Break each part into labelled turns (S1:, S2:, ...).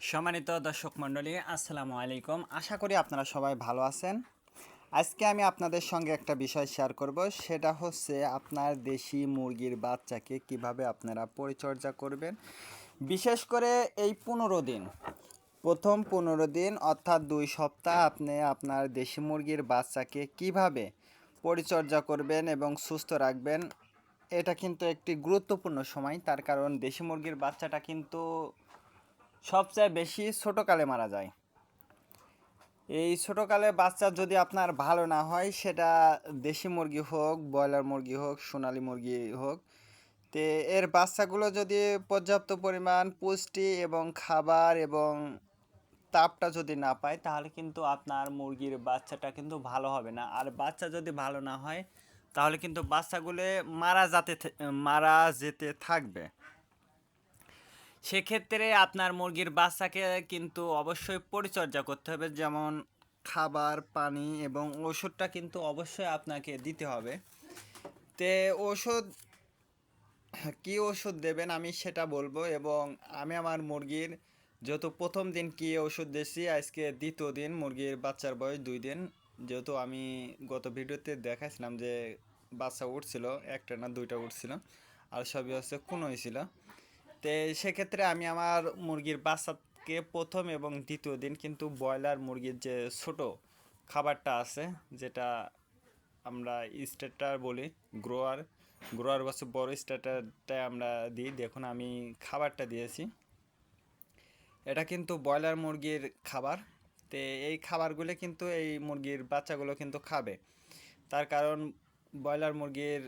S1: সম্মানিত দর্শক মণ্ডলী, আসসালামু আলাইকুম। আশা করি আপনারা সবাই ভালো আছেন। আজকে আমি আপনাদের সঙ্গে একটা বিষয় শেয়ার করব, সেটা হচ্ছে আপনার দেশি মুরগির বাচ্চাকে কিভাবে আপনারা পরিচর্যা করবেন। বিশেষ করে এই 15 দিন, প্রথম 15 দিন অর্থাৎ 2 সপ্তাহ আপনি আপনার দেশি মুরগির বাচ্চাকে কিভাবে পরিচর্যা করবেন এবং সুস্থ রাখবেন। এটা কিন্তু একটি গুরুত্বপূর্ণ সময়, তার কারণ দেশি মুরগির বাচ্চাটা কিন্তু সবচেয়ে বেশি ছোটোকালে মারা যায়। এই ছোটোকালে বাচ্চা যদি আপনার ভালো না হয়, সেটা দেশি মুরগি হোক, ব্রয়লার মুরগি হোক, সোনালী মুরগি হোক, তে এর বাচ্চাগুলো যদি পর্যাপ্ত পরিমাণ পুষ্টি এবং খাবার এবং তাপটা যদি না পায়, তাহলে কিন্তু আপনার মুরগির বাচ্চাটা কিন্তু ভালো হবে না। আর বাচ্চা যদি ভালো না হয়, তাহলে কিন্তু বাচ্চাগুলো মারা যেতে থাকবে। সেক্ষেত্রে আপনার মুরগির বাচ্চাকে কিন্তু অবশ্যই পরিচর্যা করতে হবে, যেমন খাবার, পানি এবং ওষুধটা কিন্তু অবশ্যই আপনাকে দিতে হবে। তে ওষুধ, কী ওষুধ দেবেন আমি সেটা বলবো। এবং আমি আমার মুরগির যেহেতু প্রথম দিন কী ওষুধ দিয়েছি, আজকে দ্বিতীয় দিন, মুরগির বাচ্চার বয়স 2 দিন। যেহেতু আমি গত ভিডিওতে দেখাইছিলাম যে বাচ্চা উঠছিল, একটা না দুইটা উঠছিল, আর সবই হচ্ছে কুনোই ছিল। তো সেক্ষেত্রে আমি আমার মুরগির বাচ্চাকে প্রথম এবং দ্বিতীয় দিন কিন্তু ব্রয়লার মুরগির যে ছোট খাবারটা আছে, যেটা আমরা স্টার্টার বলি, গ্রোয়ার গ্রোয়ার বছর বড় স্টার্টারটাই আমরা দিই। দেখুন আমি খাবারটা দিয়েছি, এটা কিন্তু ব্রয়লার মুরগির খাবার। তো এই খাবারগুলো কিন্তু এই মুরগির বাচ্চাগুলো কিন্তু খাবে, তার কারণ ব্রয়লার মুরগির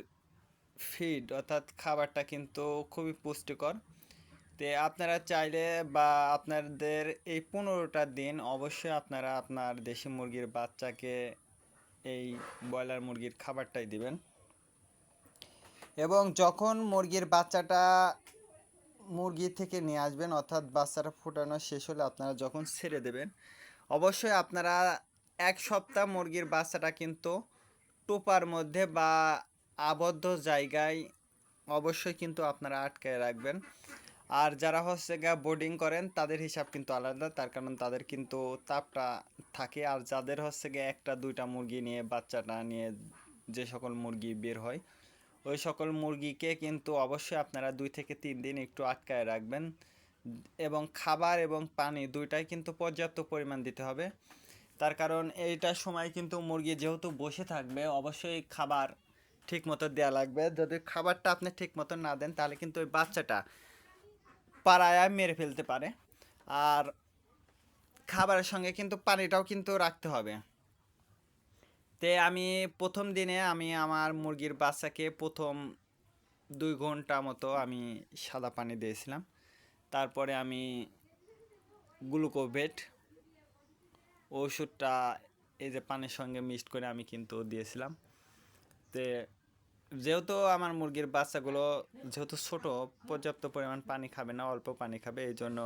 S1: ফিড অর্থাৎ খাবারটা কিন্তু খুবই পুষ্টিকর। তো আপনারা চাইলে বা আপনাদের এই 15টা দিন অবশ্যই আপনারা আপনার দেশি মুরগির বাচ্চাকে এই ব্রয়লার মুরগির খাবারটাই দিবেন। এবং যখন মুরগির বাচ্চাটা মুরগি থেকে নিয়ে আসবেন, অর্থাৎ বাচ্চাটা ফোটানো শেষ হলে আপনারা যখন ছেড়ে দেবেন, অবশ্যই আপনারা 1 সপ্তাহ মুরগির বাচ্চাটা কিন্তু টোপার মধ্যে বা আবদ্ধ জায়গায় অবশ্যই কিন্তু আপনারা আটকায় রাখবেন। আর যারা হচ্ছে গা বোর্ডিং করেন, তাদের হিসাব কিন্তু আলাদা, তার কারণ তাদের কিন্তু তাপটা থাকে। আর যাদের হচ্ছে গিয়ে একটা দুইটা মুরগি নিয়ে, বাচ্চাটা নিয়ে যে সকল মুরগি বের হয়, ওই সকল মুরগিকে কিন্তু অবশ্যই আপনারা 2 থেকে 3 দিন একটু আটকায় রাখবেন। এবং খাবার এবং পানি দুইটাই কিন্তু পর্যাপ্ত পরিমাণ দিতে হবে, তার কারণ এইটার সময় কিন্তু মুরগি যেহেতু বসে থাকবে, অবশ্যই খাবার ঠিক মতো দেওয়া লাগবে। যদি খাবারটা আপনি ঠিক মতো না দেন, তাহলে কিন্তু ওই বাচ্চাটা পাড়ায় মেরে ফেলতে পারে। আর খাবারের সঙ্গে কিন্তু পানিটাও কিন্তু রাখতে হবে। তে আমি প্রথম দিনে আমি আমার মুরগির বাচ্চাকে প্রথম 2 ঘন্টা মতো আমি সাদা পানি দিয়েছিলাম। তারপরে আমি গ্লুকোভেট ওষুধটা এই যে পানির সঙ্গে মিক্সড করে আমি কিন্তু দিয়েছিলাম। তে যেহেতু আমার মুরগির বাচ্চাগুলো যেহেতু ছোট, পর্যাপ্ত পরিমাণ পানি খাবে না, অল্প পানি খাবে, এই জন্য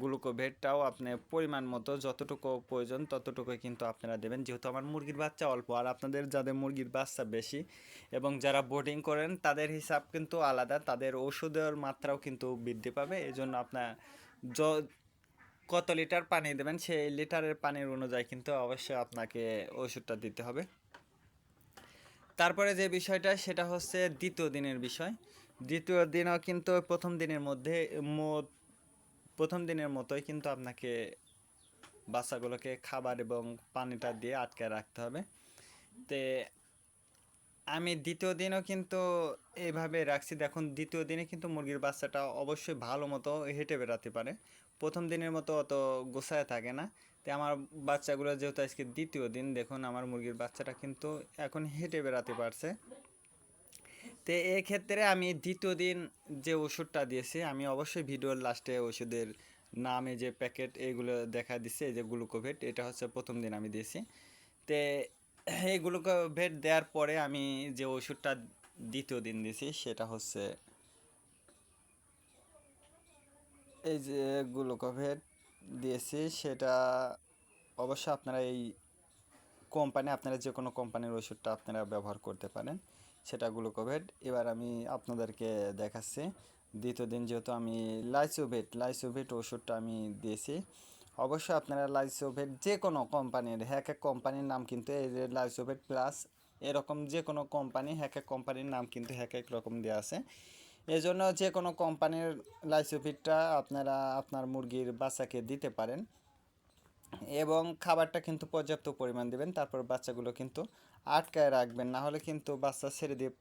S1: গ্লুকোভেটটাও আপনি পরিমাণ মতো যতটুকু প্রয়োজন ততটুকুই কিন্তু আপনারা দেবেন। যেহেতু আমার মুরগির বাচ্চা অল্প, আর আপনাদের যাদের মুরগির বাচ্চা বেশি এবং যারা বোর্ডিং করেন, তাদের হিসাব কিন্তু আলাদা, তাদের ওষুধের মাত্রাও কিন্তু বৃদ্ধি পাবে। এই জন্য আপনার কত লিটার পানি দেবেন, সেই লিটারের পানির অনুযায়ী কিন্তু অবশ্যই আপনাকে ওষুধটা দিতে হবে। তারপরে যে বিষয়টা, সেটা হচ্ছে দ্বিতীয় দিনের বিষয়। দ্বিতীয় দিনও কিন্তু প্রথম দিনের মতোই কিন্তু আপনাকে বাচ্চাগুলোকে খাবার এবং পানিটা দিয়ে আটকায় রাখতে হবে। তে আমি দ্বিতীয় দিনও কিন্তু এইভাবে রাখছি। দেখুন দ্বিতীয় দিনে কিন্তু মুরগির বাচ্চাটা অবশ্যই ভালো মতো হেঁটে বেড়াতে পারে, প্রথম দিনের মতো অত গোছায় থাকে না। তো আমার বাচ্চাগুলো যেহেতু আজকে দ্বিতীয় দিন, দেখুন আমার মুরগির বাচ্চাটা কিন্তু এখন হেঁটে বেড়াতে পারছে। তো এক্ষেত্রে আমি দ্বিতীয় দিন যে ওষুধটা দিয়েছি, আমি অবশ্যই ভিডিওর লাস্টে ওষুধের নামে যে প্যাকেট এগুলো দেখা দিচ্ছে, এই যে গ্লুকোভেট, এটা হচ্ছে প্রথম দিন আমি দিয়েছি। তো এই গ্লুকোভেট দেওয়ার পরে আমি যে ওষুধটা দ্বিতীয় দিন দিয়েছি, সেটা হচ্ছে এই যে গ্লুকোভেট দিয়েছি, সেটা অবশ্যই আপনারা এই আপনারা যে কোনো কোম্পানির ওষুধটা আপনারা ব্যবহার করতে পারেন, সেটা গ্লুকোভেট। এবার আমি আপনাদেরকে দেখাচ্ছি দ্বিতীয় দিন যেহেতু আমি লাইসোভেট ওষুধটা আমি দিয়েছি। অবশ্যই আপনারা লাইসোভেট যে কোনো কোম্পানির, এক এক কোম্পানির নাম কিন্তু এই যে লাইসোভেট প্লাস এরকম যে কোনো কোম্পানি, এক এক কোম্পানির নাম কিন্তু এক এক রকম দেওয়া আছে। এই জন্য যে কোনো কোম্পানির লাইসোভিটটা আপনারা আপনার মুরগির বাচ্চাকে দিতে পারেন এবং খাবারটা কিন্তু পর্যাপ্ত পরিমাণ দিবেন। তারপর বাচ্চাগুলো কিন্তু আটকায় রাখবেন, না হলে কিন্তু বাচ্চা ছেড়ে দিয়ে